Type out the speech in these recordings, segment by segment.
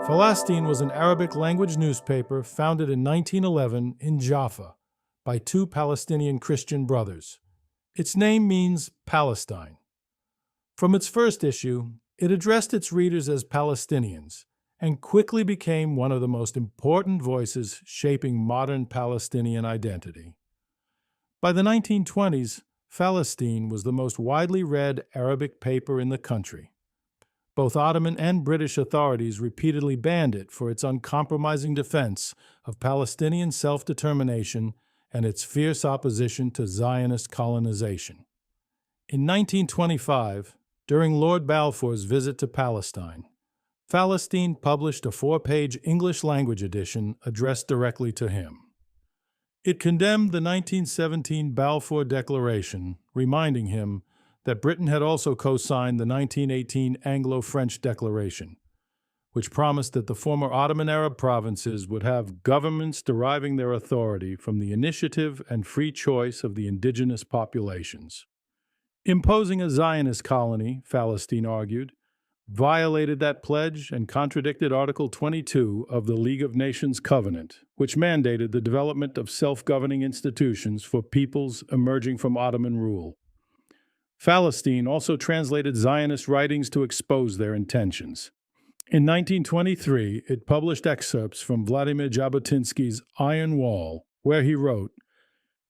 Falastin was an Arabic-language newspaper founded in 1911 in Jaffa by two Palestinian Christian brothers. Its name means Palestine. From its first issue, it addressed its readers as Palestinians and quickly became one of the most important voices shaping modern Palestinian identity. By the 1920s, Falastin was the most widely read Arabic paper in the country. Both Ottoman and British authorities repeatedly banned it for its uncompromising defense of Palestinian self-determination and its fierce opposition to Zionist colonization. In 1925, during Lord Balfour's visit to Palestine, Falastin published a 4-page English-language edition addressed directly to him. It condemned the 1917 Balfour Declaration, reminding him that Britain had also co-signed the 1918 Anglo-French Declaration, which promised that the former Ottoman Arab provinces would have governments deriving their authority from the initiative and free choice of the indigenous populations. Imposing a Zionist colony, Falastin argued, violated that pledge and contradicted Article 22 of the League of Nations Covenant, which mandated the development of self-governing institutions for peoples emerging from Ottoman rule. Falastin also translated Zionist writings to expose their intentions. In 1923, it published excerpts from Vladimir Jabotinsky's Iron Wall, where he wrote,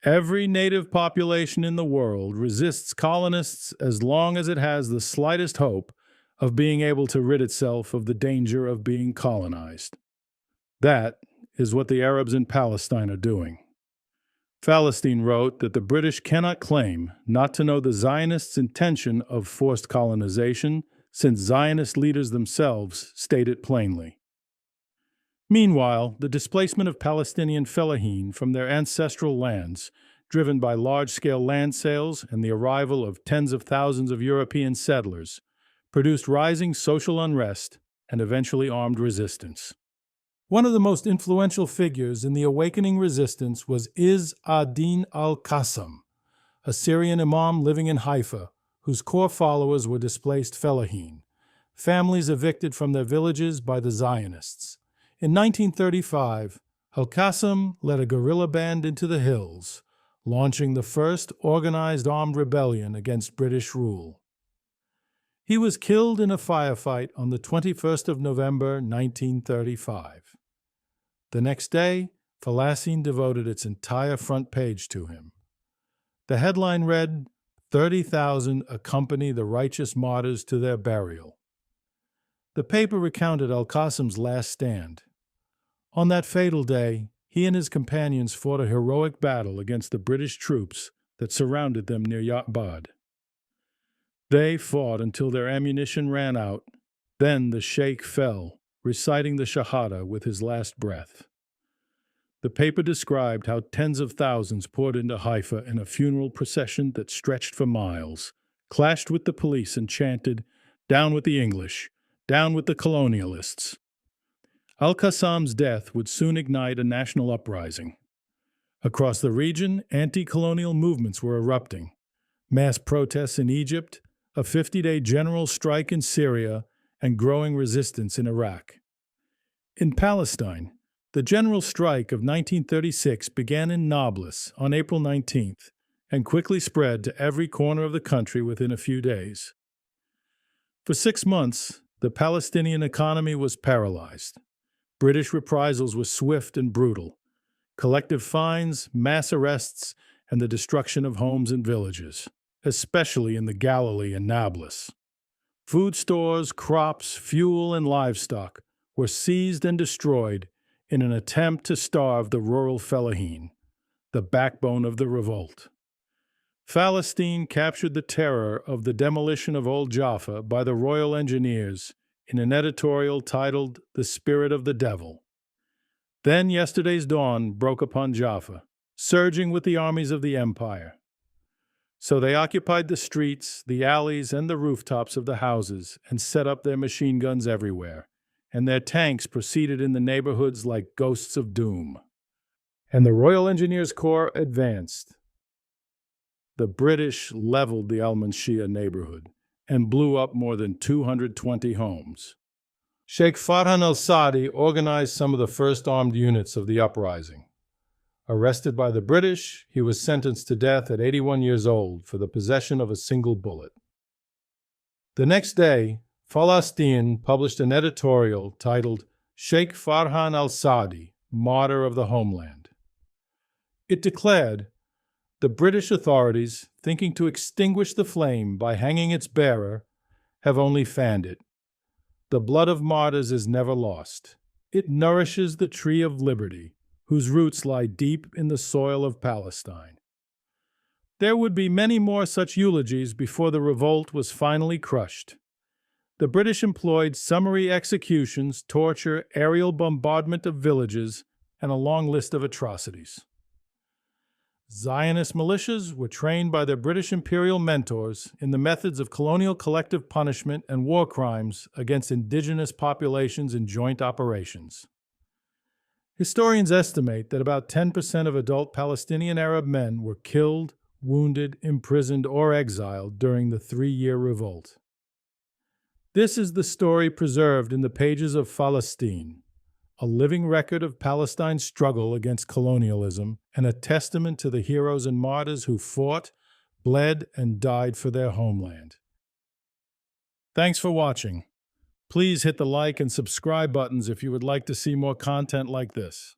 "Every native population in the world resists colonists as long as it has the slightest hope of being able to rid itself of the danger of being colonized." That is what the Arabs in Palestine are doing. Falastin wrote that the British cannot claim not to know the Zionists' intention of forced colonization, since Zionist leaders themselves state it plainly. Meanwhile, the displacement of Palestinian fellahin from their ancestral lands, driven by large-scale land sales and the arrival of tens of thousands of European settlers, produced rising social unrest and eventually armed resistance. One of the most influential figures in the awakening resistance was Izz ad-Din al-Qassam, a Syrian imam living in Haifa, whose core followers were displaced fellahin, families evicted from their villages by the Zionists. In 1935, al-Qassam led a guerrilla band into the hills, launching the first organized armed rebellion against British rule. He was killed in a firefight on the 21st of November, 1935. The next day, Falastin devoted its entire front page to him. The headline read, "30,000 accompany the righteous martyrs to their burial." The paper recounted al-Qassam's last stand. On that fatal day, he and his companions fought a heroic battle against the British troops that surrounded them near Ya'bad. They fought until their ammunition ran out. Then the sheikh fell, reciting the Shahada with his last breath. The paper described how tens of thousands poured into Haifa in a funeral procession that stretched for miles, clashed with the police and chanted, "Down with the English! Down with the colonialists!" Al-Qassam's death would soon ignite a national uprising. Across the region, anti-colonial movements were erupting. Mass protests in Egypt, a 50-day general strike in Syria, and growing resistance in Iraq. In Palestine, the general strike of 1936 began in Nablus on April 19th and quickly spread to every corner of the country within a few days. For 6 months, the Palestinian economy was paralyzed. British reprisals were swift and brutal. Collective fines, mass arrests, and the destruction of homes and villages, especially in the Galilee and Nablus. Food stores, crops, fuel, and livestock were seized and destroyed in an attempt to starve the rural fellahin, the backbone of the revolt. Falastin captured the terror of the demolition of Old Jaffa by the Royal Engineers in an editorial titled "The Spirit of the Devil." Then yesterday's dawn broke upon Jaffa, surging with the armies of the empire. So they occupied the streets, the alleys, and the rooftops of the houses and set up their machine guns everywhere, and their tanks proceeded in the neighborhoods like ghosts of doom. And the Royal Engineers Corps advanced. The British leveled the Al-Manshia neighborhood and blew up more than 220 homes. Sheikh Farhan al-Saadi organized some of the first armed units of the uprising. Arrested by the British, he was sentenced to death at 81 years old for the possession of a single bullet. The next day, Falastin published an editorial titled Sheikh Farhan al-Saadi, Martyr of the Homeland. It declared, "The British authorities, thinking to extinguish the flame by hanging its bearer, have only fanned it. The blood of martyrs is never lost. It nourishes the tree of liberty, whose roots lie deep in the soil of Palestine." There would be many more such eulogies before the revolt was finally crushed. The British employed summary executions, torture, aerial bombardment of villages, and a long list of atrocities. Zionist militias were trained by their British imperial mentors in the methods of colonial collective punishment and war crimes against indigenous populations in joint operations. Historians estimate that about 10% of adult Palestinian Arab men were killed, wounded, imprisoned, or exiled during the 3-year revolt. This is the story preserved in the pages of Falastin, a living record of Palestine's struggle against colonialism and a testament to the heroes and martyrs who fought, bled, and died for their homeland. Thanks for watching. Please hit the like and subscribe buttons if you would like to see more content like this.